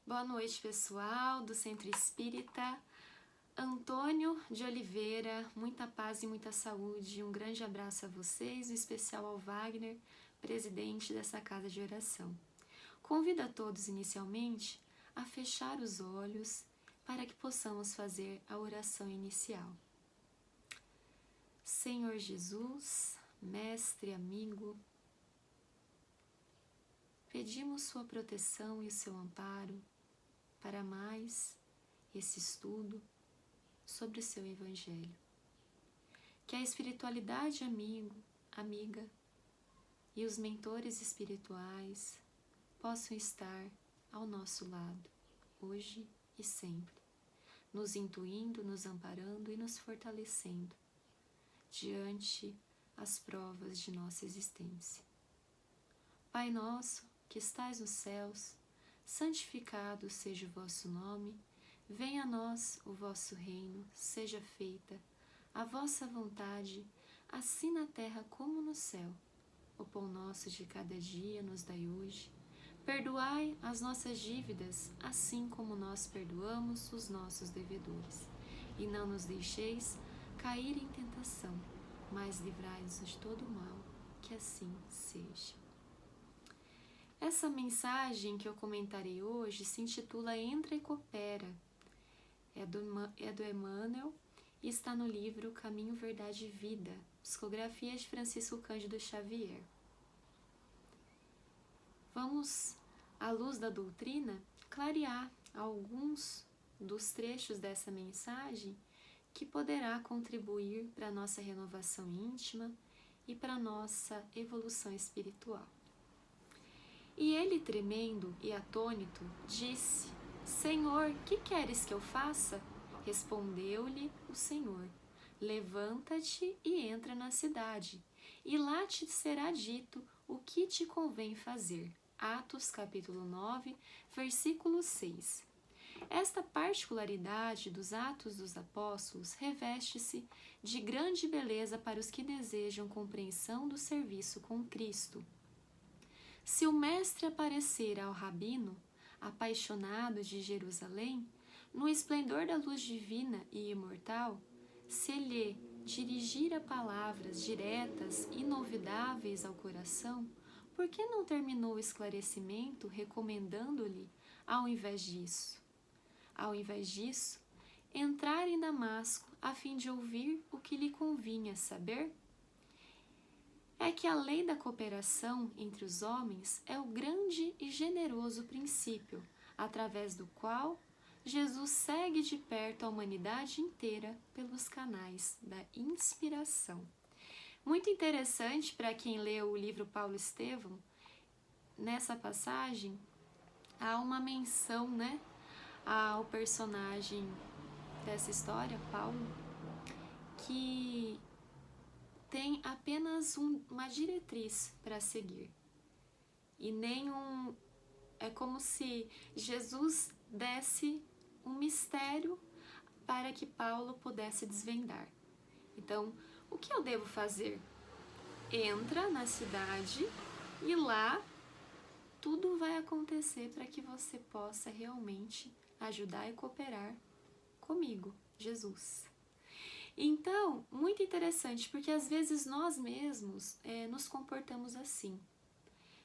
Boa noite, pessoal do Centro Espírita Antônio de Oliveira. Muita paz e muita saúde. Um grande abraço a vocês, em especial ao Wagner, presidente dessa casa de oração. Convido a todos, inicialmente, a fechar os olhos para que possamos fazer a oração inicial. Senhor Jesus, mestre, amigo, pedimos sua proteção e o seu amparo para mais esse estudo sobre o seu Evangelho. Que a espiritualidade amiga e os mentores espirituais possam estar ao nosso lado, hoje e sempre, nos intuindo, nos amparando e nos fortalecendo diante as provas de nossa existência. Pai nosso, que estais nos céus, santificado seja o vosso nome, venha a nós o vosso reino, seja feita a vossa vontade, assim na terra como no céu. O pão nosso de cada dia nos dai hoje. Perdoai as nossas dívidas, assim como nós perdoamos os nossos devedores. E não nos deixeis cair em tentação, mas livrai-nos de todo o mal, que assim seja. Essa mensagem que eu comentarei hoje se intitula Entra e Coopera. É do Emmanuel e está no livro Caminho, Verdade e Vida, psicografia de Francisco Cândido Xavier. Vamos, à luz da doutrina, clarear alguns dos trechos dessa mensagem que poderá contribuir para a nossa renovação íntima e para a nossa evolução espiritual. E ele, tremendo e atônito, disse: Senhor, que queres que eu faça? Respondeu-lhe o Senhor: Levanta-te e entra na cidade, e lá te será dito o que te convém fazer. Atos capítulo 9, versículo 6. Esta particularidade dos Atos dos Apóstolos reveste-se de grande beleza para os que desejam compreensão do serviço com Cristo. Se o mestre aparecer ao rabino, apaixonado de Jerusalém, no esplendor da luz divina e imortal, se lhe dirigir a palavras diretas, inovidáveis ao coração, por que não terminou o esclarecimento recomendando-lhe, ao invés disso, entrar em Damasco a fim de ouvir o que lhe convinha saber? É que a lei da cooperação entre os homens é o grande e generoso princípio, através do qual Jesus segue de perto a humanidade inteira pelos canais da inspiração. Muito interessante para quem leu o livro Paulo Estevão, nessa passagem há uma menção, ao personagem dessa história, Paulo, que tem apenas uma diretriz para seguir. E é como se Jesus desse um mistério para que Paulo pudesse desvendar. Então, o que eu devo fazer? Entra na cidade e lá tudo vai acontecer para que você possa realmente ajudar e cooperar comigo, Jesus. Então, muito interessante, porque às vezes nós mesmos nos comportamos assim.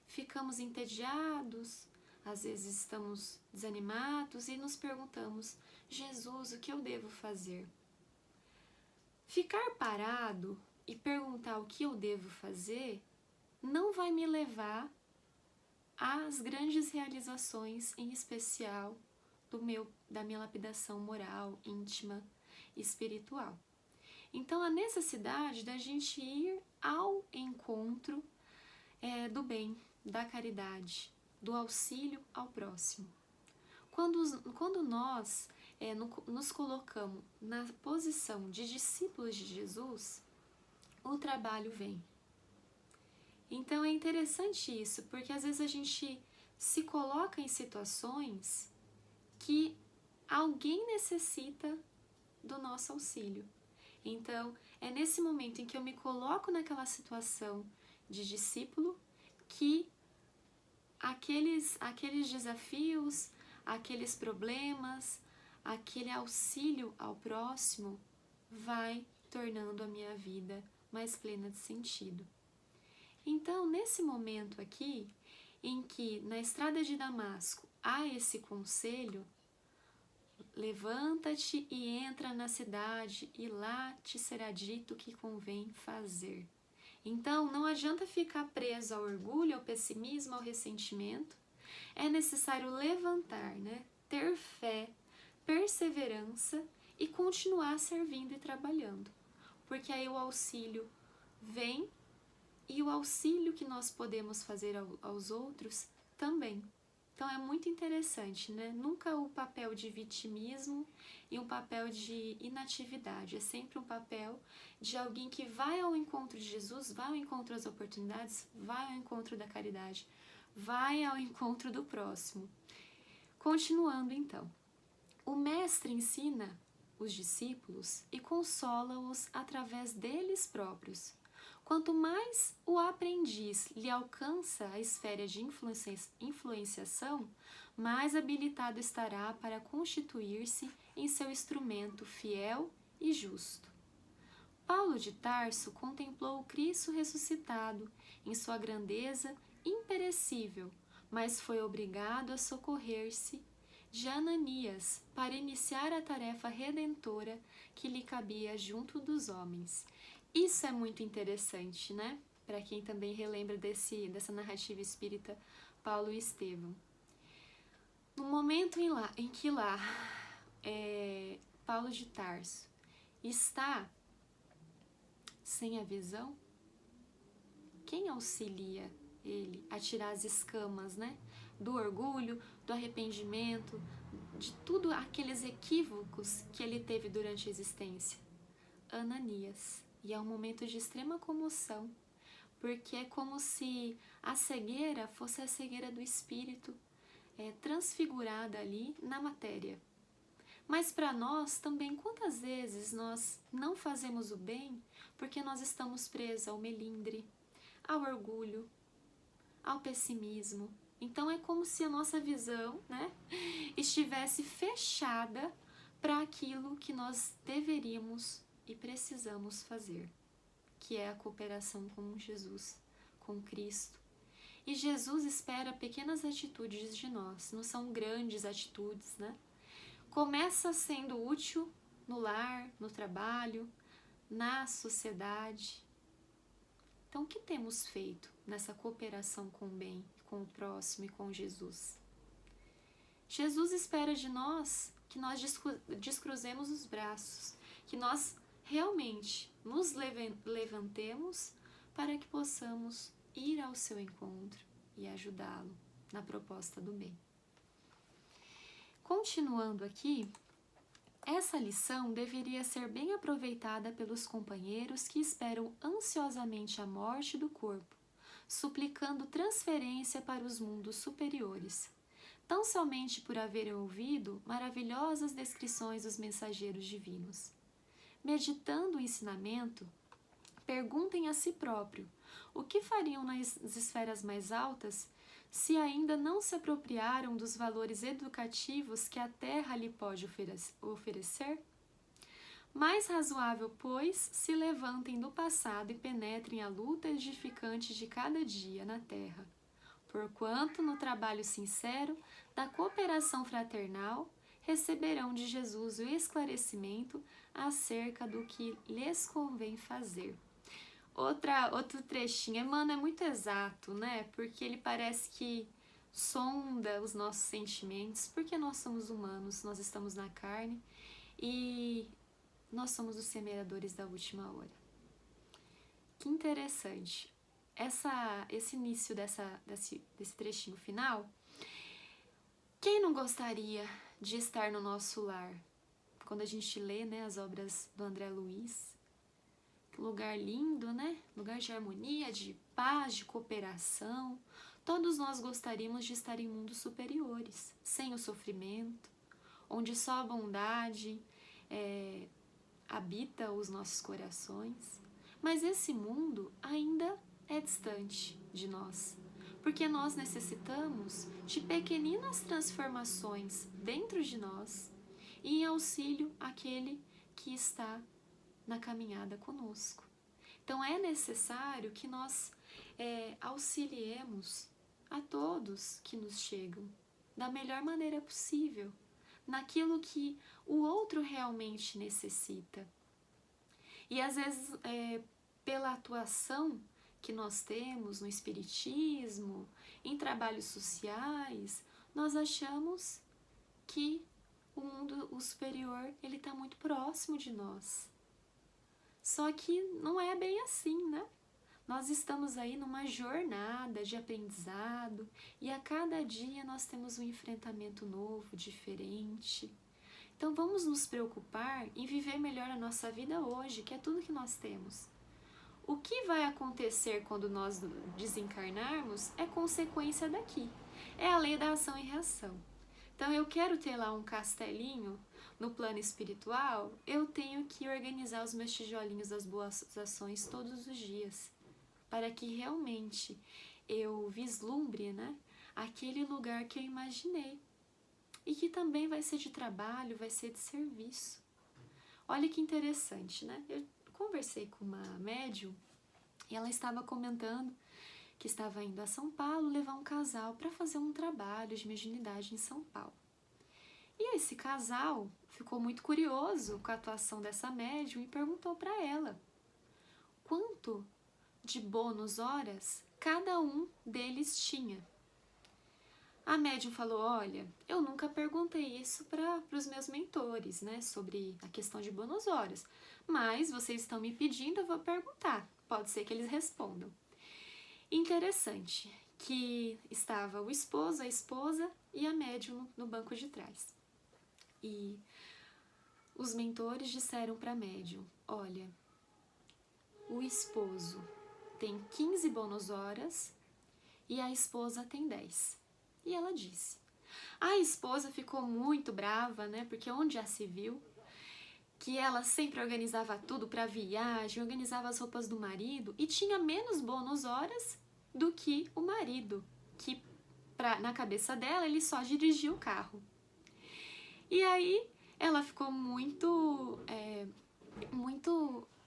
Ficamos entediados, às vezes estamos desanimados e nos perguntamos: Jesus, o que eu devo fazer? Ficar parado e perguntar o que eu devo fazer não vai me levar às grandes realizações, em especial da minha lapidação moral, íntima e espiritual. Então, a necessidade da gente ir ao encontro do bem, da caridade, do auxílio ao próximo. Quando nós nos colocamos na posição de discípulos de Jesus, o trabalho vem. Então, é interessante isso, porque às vezes a gente se coloca em situações que alguém necessita do nosso auxílio. Então, é nesse momento em que eu me coloco naquela situação de discípulo que aqueles desafios, aqueles problemas, aquele auxílio ao próximo vai tornando a minha vida mais plena de sentido. Então, nesse momento aqui, em que na estrada de Damasco há esse conselho, levanta-te e entra na cidade, e lá te será dito o que convém fazer. Então, não adianta ficar preso ao orgulho, ao pessimismo, ao ressentimento. É necessário levantar, né? Ter fé, perseverança e continuar servindo e trabalhando. Porque aí o auxílio vem e o auxílio que nós podemos fazer aos outros também. Então é muito interessante, né? Nunca o papel de vitimismo e um papel de inatividade. É sempre um papel de alguém que vai ao encontro de Jesus, vai ao encontro das oportunidades, vai ao encontro da caridade, vai ao encontro do próximo. Continuando então. O mestre ensina os discípulos e consola-os através deles próprios. Quanto mais o aprendiz lhe alcança a esfera de influenciação, mais habilitado estará para constituir-se em seu instrumento fiel e justo. Paulo de Tarso contemplou o Cristo ressuscitado em sua grandeza imperecível, mas foi obrigado a socorrer-se de Ananias para iniciar a tarefa redentora que lhe cabia junto dos homens. Isso é muito interessante, né? Para quem também relembra dessa narrativa espírita Paulo e Estevão. No momento em que Paulo de Tarso está sem a visão, quem auxilia ele a tirar as escamas, né? Do orgulho, do arrependimento, de tudo aqueles equívocos que ele teve durante a existência? Ananias. E é um momento de extrema comoção, porque é como se a cegueira fosse a cegueira do espírito, transfigurada ali na matéria. Mas para nós também, quantas vezes nós não fazemos o bem porque nós estamos presos ao melindre, ao orgulho, ao pessimismo? Então é como se a nossa visão, né, estivesse fechada para aquilo que nós deveríamos e precisamos fazer, que é a cooperação com Jesus, com Cristo. E Jesus espera pequenas atitudes de nós, não são grandes atitudes, né? Começa sendo útil no lar, no trabalho, na sociedade. Então, o que temos feito nessa cooperação com o bem, com o próximo e com Jesus? Jesus espera de nós que nós descruzemos os braços, que nós realmente nos levantemos para que possamos ir ao seu encontro e ajudá-lo na proposta do bem. Continuando aqui, essa lição deveria ser bem aproveitada pelos companheiros que esperam ansiosamente a morte do corpo, suplicando transferência para os mundos superiores, tão somente por haverem ouvido maravilhosas descrições dos mensageiros divinos. Meditando o ensinamento, perguntem a si próprio o que fariam nas esferas mais altas se ainda não se apropriaram dos valores educativos que a Terra lhe pode oferecer? Mais razoável, pois, se levantem do passado e penetrem a luta edificante de cada dia na Terra, porquanto, no trabalho sincero da cooperação fraternal, receberão de Jesus o esclarecimento acerca do que lhes convém fazer. Outro trechinho, Emmanuel é muito exato, né? Porque ele parece que sonda os nossos sentimentos, porque nós somos humanos, nós estamos na carne e nós somos os semeadores da última hora. Que interessante. Esse início desse trechinho final, quem não gostaria de estar no nosso lar? Quando a gente lê, né, as obras do André Luiz, lugar lindo, né? Lugar de harmonia, de paz, de cooperação. Todos nós gostaríamos de estar em mundos superiores, sem o sofrimento, onde só a bondade habita os nossos corações. Mas esse mundo ainda é distante de nós, porque nós necessitamos de pequeninas transformações dentro de nós e em auxílio àquele que está na caminhada conosco. Então é necessário que nós auxiliemos a todos que nos chegam da melhor maneira possível, naquilo que o outro realmente necessita. E às vezes, pela atuação que nós temos no espiritismo, em trabalhos sociais, nós achamos que o mundo, o superior, ele está muito próximo de nós. Só que não é bem assim, né? Nós estamos aí numa jornada de aprendizado e a cada dia nós temos um enfrentamento novo, diferente. Então vamos nos preocupar em viver melhor a nossa vida hoje, que é tudo que nós temos. O que vai acontecer quando nós desencarnarmos é consequência daqui. É a lei da ação e reação. Então eu quero ter lá um castelinho no plano espiritual, eu tenho que organizar os meus tijolinhos das boas ações todos os dias, para que realmente eu vislumbre, né, aquele lugar que eu imaginei. E que também vai ser de trabalho, vai ser de serviço. Olha que interessante, né? Eu conversei com uma médium e ela estava comentando que estava indo a São Paulo levar um casal para fazer um trabalho de mediunidade em São Paulo. E esse casal ficou muito curioso com a atuação dessa médium e perguntou para ela quanto de bônus horas cada um deles tinha. A médium falou, olha, eu nunca perguntei isso para os meus mentores, né, sobre a questão de bônus horas, mas vocês estão me pedindo, eu vou perguntar, pode ser que eles respondam. Interessante que estava o esposo, a esposa e a médium no banco de trás. E os mentores disseram para a médium, olha, o esposo tem 15 bônus horas e a esposa tem 10. E ela disse. A esposa ficou muito brava, né? Porque onde já se viu que ela sempre organizava tudo para viagem, organizava as roupas do marido e tinha menos bônus horas do que o marido, que na cabeça dela ele só dirigia o carro. E aí ela ficou muito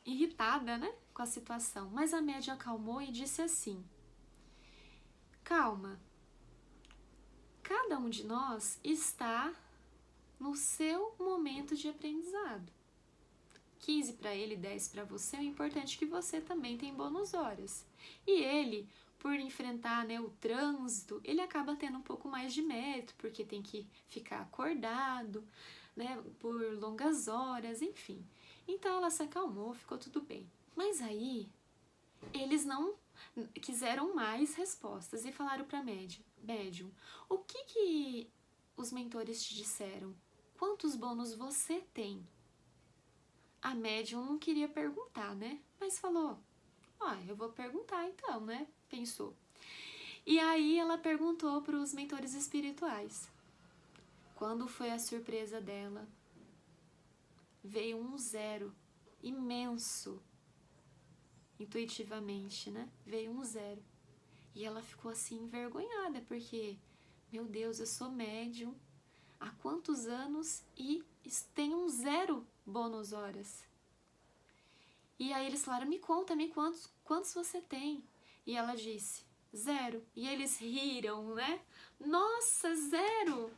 irritada, né, com a situação. Mas a médium acalmou e disse assim, calma, cada um de nós está no seu momento de aprendizado. 15 para ele, 10 para você, o importante é que você também tem bônus horas. E ele, por enfrentar, né, o trânsito, ele acaba tendo um pouco mais de mérito, porque tem que ficar acordado, né, por longas horas, enfim. Então ela se acalmou, ficou tudo bem. Mas aí, eles não quiseram mais respostas e falaram para a médium, o que os mentores te disseram? Quantos bônus você tem? A médium não queria perguntar, né? Mas falou, eu vou perguntar então, né? Pensou. E aí ela perguntou para os mentores espirituais. Quando foi a surpresa dela? Veio um 0 imenso, intuitivamente, né? Veio um 0. E ela ficou assim envergonhada, porque, meu Deus, eu sou médium há quantos anos e tem um 0 bônus horas. E aí eles falaram, me conta, quantos você tem? E ela disse, 0. E eles riram, né? Nossa, 0!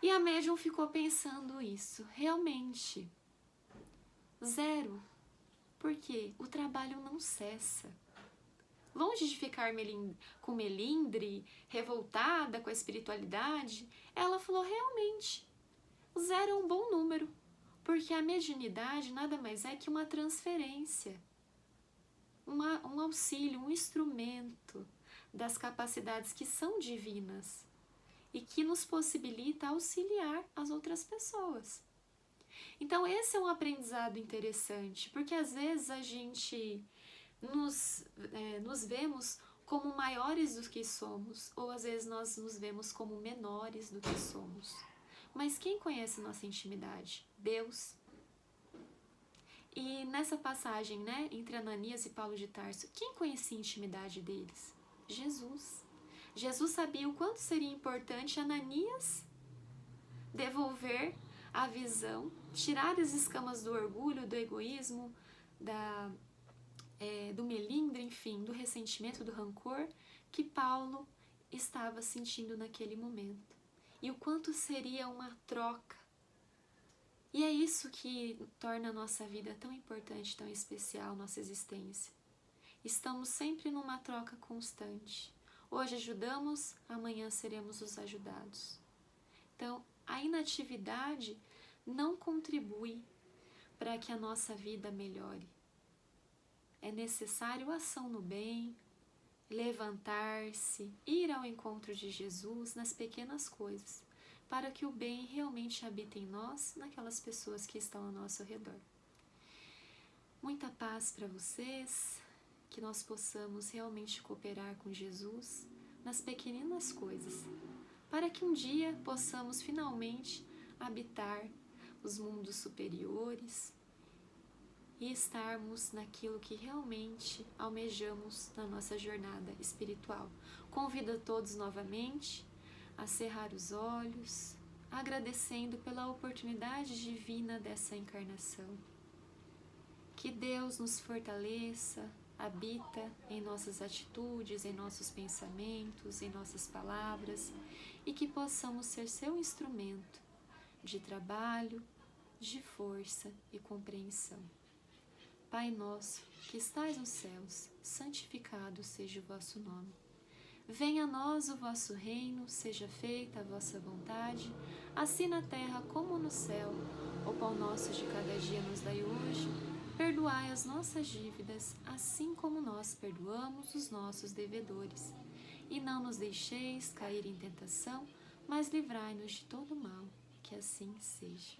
E a médium ficou pensando isso, realmente, 0. Porque o trabalho não cessa. Longe de ficar com melindre, revoltada com a espiritualidade, ela falou, realmente, o 0 é um bom número, porque a mediunidade nada mais é que uma transferência, um auxílio, um instrumento das capacidades que são divinas e que nos possibilita auxiliar as outras pessoas. Então esse é um aprendizado interessante, porque às vezes a gente nos vemos como maiores do que somos, ou às vezes nós nos vemos como menores do que somos. Mas quem conhece nossa intimidade? Deus. E nessa passagem, né, entre Ananias e Paulo de Tarso, quem conhecia a intimidade deles? Jesus. Jesus sabia o quanto seria importante Ananias devolver a visão, tirar as escamas do orgulho, do egoísmo, do melindre, enfim, do ressentimento, do rancor que Paulo estava sentindo naquele momento. E o quanto seria uma troca. E é isso que torna a nossa vida tão importante, tão especial, nossa existência. Estamos sempre numa troca constante. Hoje ajudamos, amanhã seremos os ajudados. Então, a inatividade não contribui para que a nossa vida melhore. É necessário ação no bem, levantar-se, ir ao encontro de Jesus nas pequenas coisas, para que o bem realmente habite em nós, naquelas pessoas que estão ao nosso redor. Muita paz para vocês, que nós possamos realmente cooperar com Jesus nas pequeninas coisas, para que um dia possamos finalmente habitar os mundos superiores e estarmos naquilo que realmente almejamos na nossa jornada espiritual. Convido a todos novamente a cerrar os olhos, agradecendo pela oportunidade divina dessa encarnação. Que Deus nos fortaleça, habita em nossas atitudes, em nossos pensamentos, em nossas palavras, e que possamos ser seu instrumento de trabalho, de força e compreensão. Pai nosso, que estais nos céus, santificado seja o vosso nome. Venha a nós o vosso reino, seja feita a vossa vontade, assim na terra como no céu. O pão nosso de cada dia nos dai hoje. Perdoai as nossas dívidas, assim como nós perdoamos os nossos devedores. E não nos deixeis cair em tentação, mas livrai-nos de todo mal, que assim seja.